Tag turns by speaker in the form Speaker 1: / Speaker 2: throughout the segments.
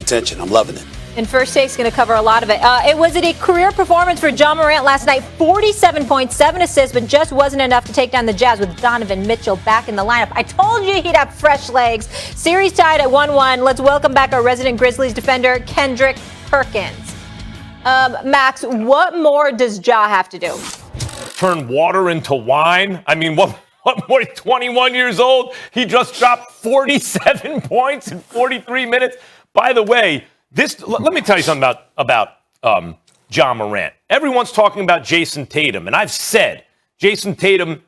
Speaker 1: attention. I'm loving it.
Speaker 2: And First Take's going to cover a lot of it. Was it a career performance for Ja Morant last night? 47 points, 7 assists, but just wasn't enough to take down the Jazz with Donovan Mitchell back in the lineup. I told you he'd have fresh legs. Series tied at 1-1. Let's welcome back our resident Grizzlies defender, Kendrick Perkins. Max, what more does Ja have to do?
Speaker 3: Turn water into wine? I mean, what more? 21 years old. He just dropped 47 points in 43 minutes. By the way, let me tell you something about Ja Morant. Everyone's talking about Jason Tatum, and I've said Jason Tatum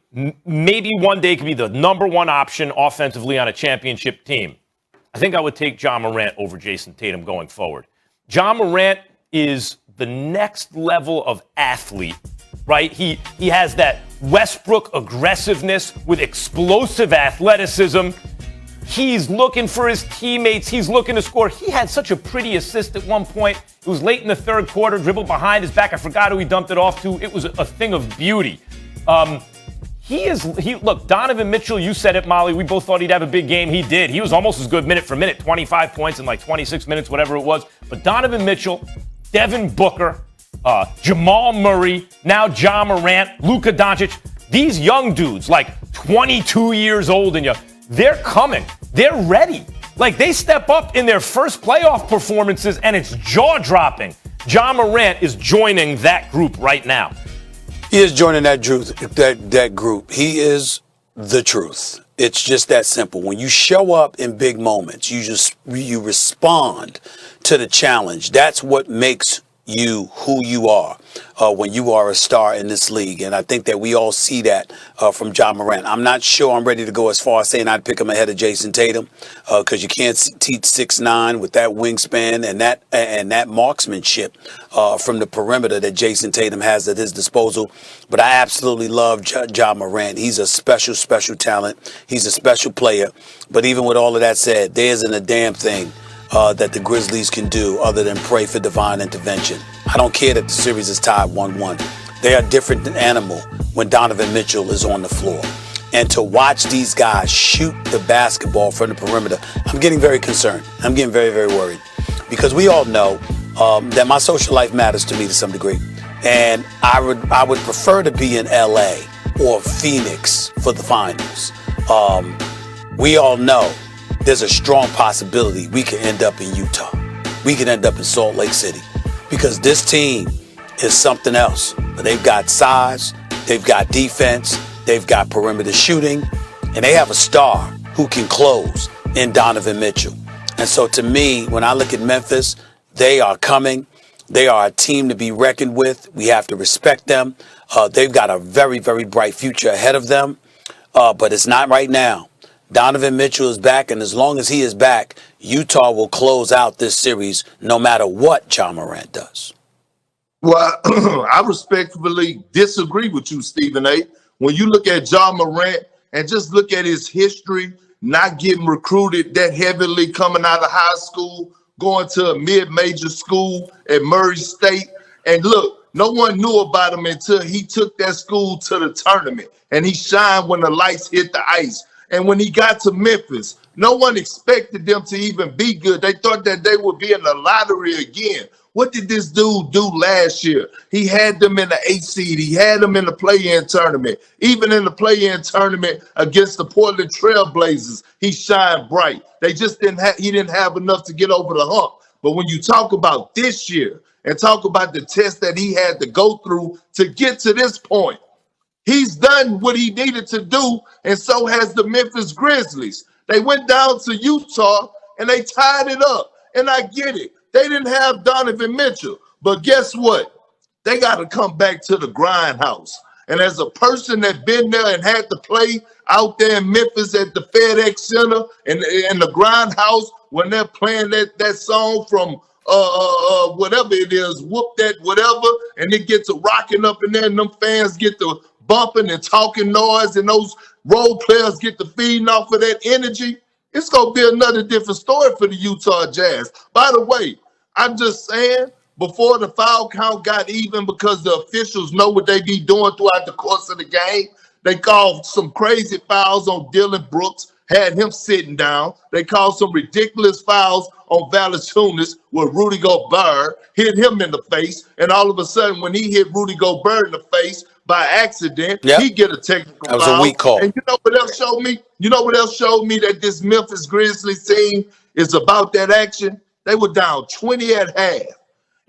Speaker 3: maybe one day could be the number one option offensively on a championship team. I think I would take Ja Morant over Jason Tatum going forward. Ja Morant is the next level of athlete, right? He has that Westbrook aggressiveness with explosive athleticism. He's looking for his teammates. He's looking to score. He had such a pretty assist at one point. It was late in the third quarter, dribbled behind his back. I forgot who he dumped it off to. It was a thing of beauty. Look, Donovan Mitchell, you said it, Molly. We both thought he'd have a big game. He did. He was almost as good minute for minute, 25 points in like 26 minutes, whatever it was. But Donovan Mitchell, Devin Booker, Jamal Murray, now Ja Morant, Luka Doncic, these young dudes, like 22 years old and young, they're coming. They're ready. Like, they step up in their first playoff performances, and it's jaw-dropping. Ja Morant is joining that group right now.
Speaker 1: He is joining that group. He is the truth. It's just that simple. When you show up in big moments, you respond to the challenge. That's what makes you who you are when you are a star in this league. And I think that we all see that from Ja Morant. I'm not sure I'm ready to go as far as saying I'd pick him ahead of Jason Tatum because you can't teach 6'9" with that wingspan and that marksmanship from the perimeter that Jason Tatum has at his disposal. But I absolutely love Ja Morant. He's a special, special talent. He's a special player. But even with all of that said, there isn't a damn thing that the Grizzlies can do other than pray for divine intervention. I don't care that the series is tied 1-1. They are different than animal when Donovan Mitchell is on the floor. And to watch these guys shoot the basketball from the perimeter, I'm getting very concerned. I'm getting very, very worried. Because we all know that my social life matters to me to some degree. And I would prefer to be in LA or Phoenix for the finals. We all know there's a strong possibility we could end up in Utah. We could end up in Salt Lake City because this team is something else. They've got size, they've got defense, they've got perimeter shooting, and they have a star who can close in Donovan Mitchell. And so to me, when I look at Memphis, they are coming. They are a team to be reckoned with. We have to respect them. They've got a very, very bright future ahead of them, but it's not right now. Donovan Mitchell is back, and as long as he is back, Utah will close out this series no matter what Ja Morant does.
Speaker 4: Well, I respectfully disagree with you, Stephen A. When you look at Ja Morant and just look at his history, not getting recruited that heavily coming out of high school, going to a mid-major school at Murray State, and look, no one knew about him until he took that school to the tournament, and he shined when the lights hit the ice. And when he got to Memphis, no one expected them to even be good. They thought that they would be in the lottery again. What did this dude do last year? He had them in the 8th seed. He had them in the play-in tournament. Even in the play-in tournament against the Portland Trail Blazers, he shined bright. He didn't have enough to get over the hump. But when you talk about this year and talk about the test that he had to go through to get to this point, he's done what he needed to do, and so has the Memphis Grizzlies. They went down to Utah, and they tied it up. And I get it. They didn't have Donovan Mitchell. But guess what? They got to come back to the grindhouse. And as a person that's been there and had to play out there in Memphis at the FedEx Center and the grindhouse when they're playing that song from whatever it is, whoop that whatever, and it gets a rocking up in there, and them fans get to bumping and talking noise, and those role players get to feeding off of that energy, it's going to be another different story for the Utah Jazz. By the way, I'm just saying, before the foul count got even, because the officials know what they be doing throughout the course of the game, they called some crazy fouls on Dylan Brooks, had him sitting down. They called some ridiculous fouls on Valanciunas where Rudy Gobert hit him in the face. And all of a sudden, when he hit Rudy Gobert in the face by accident, he get a technical foul.
Speaker 1: That was a weak call.
Speaker 4: And you know what else showed me? You know what else showed me that this Memphis Grizzlies team is about that action? They were down 20 at half.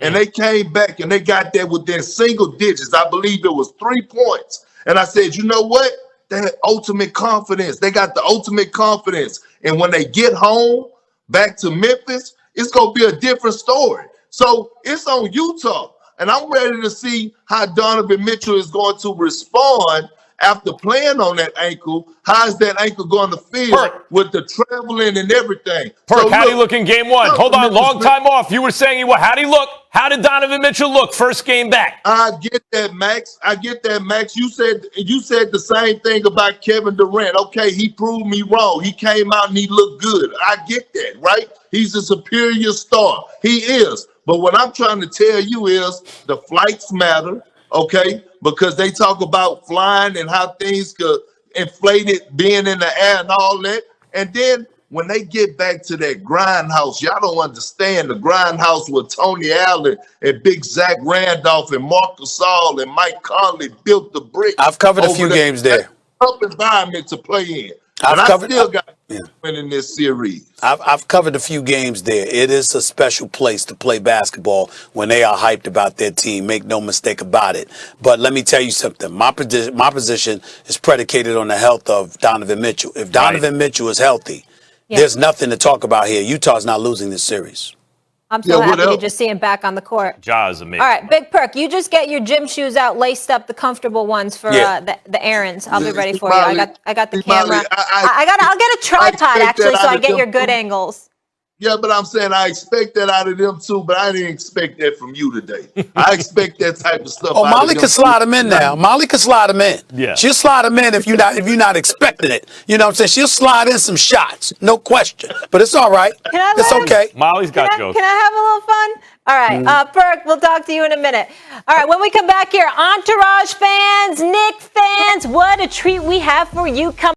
Speaker 4: And they came back and they got there within single digits. I believe it was 3 points. And I said, you know what? They had ultimate confidence. They got the ultimate confidence. And when they get home back to Memphis, it's going to be a different story. So it's on Utah. And I'm ready to see how Donovan Mitchell is going to respond after playing on that ankle. How's that ankle going to feel with the traveling and everything?
Speaker 3: Perk, how did he look in game one? Hold on, long time off. You were saying, how did he look? How did Donovan Mitchell look first game back?
Speaker 4: I get that, Max. I get that, Max. You said the same thing about Kevin Durant. Okay, he proved me wrong. He came out and he looked good. I get that, right? He's a superior star. He is. But what I'm trying to tell you is the flights matter, okay? Because they talk about flying and how things could inflate it, being in the air and all that. And then when they get back to that grindhouse, y'all don't understand the grindhouse with Tony Allen and Big Zach Randolph and Marc Gasol and Mike Conley built the brick.
Speaker 1: I've covered a few games there.
Speaker 4: Tough environment to play in. And I still got winning this series.
Speaker 1: I've covered a few games there. It is a special place to play basketball when they are hyped about their team. Make no mistake about it. But let me tell you something. My position is predicated on the health of Donovan Mitchell. If Donovan Mitchell is healthy, there's nothing to talk about here. Utah's not losing this series.
Speaker 2: I'm so happy to just see him back on the court.
Speaker 3: Ja is amazing.
Speaker 2: All right, Big Perk, you just get your gym shoes out, laced up, the comfortable ones for the errands. I'll be ready for you. I got the camera. I'll get a tripod actually, so I get your good angles.
Speaker 4: Yeah, but I'm saying I expect that out of them too, but I didn't expect that from you today. I expect that type of stuff.
Speaker 1: Oh, Molly can slide them in now. Molly can slide them in.
Speaker 3: Yeah.
Speaker 1: She'll slide them in if you're not expecting it. You know what I'm saying? She'll slide in some shots, no question. But it's all right. It's okay.
Speaker 3: Molly's got jokes.
Speaker 2: Can I have a little fun? All right, Perk, we'll talk to you in a minute. All right, when we come back here, Entourage fans, Knicks fans, what a treat we have for you coming.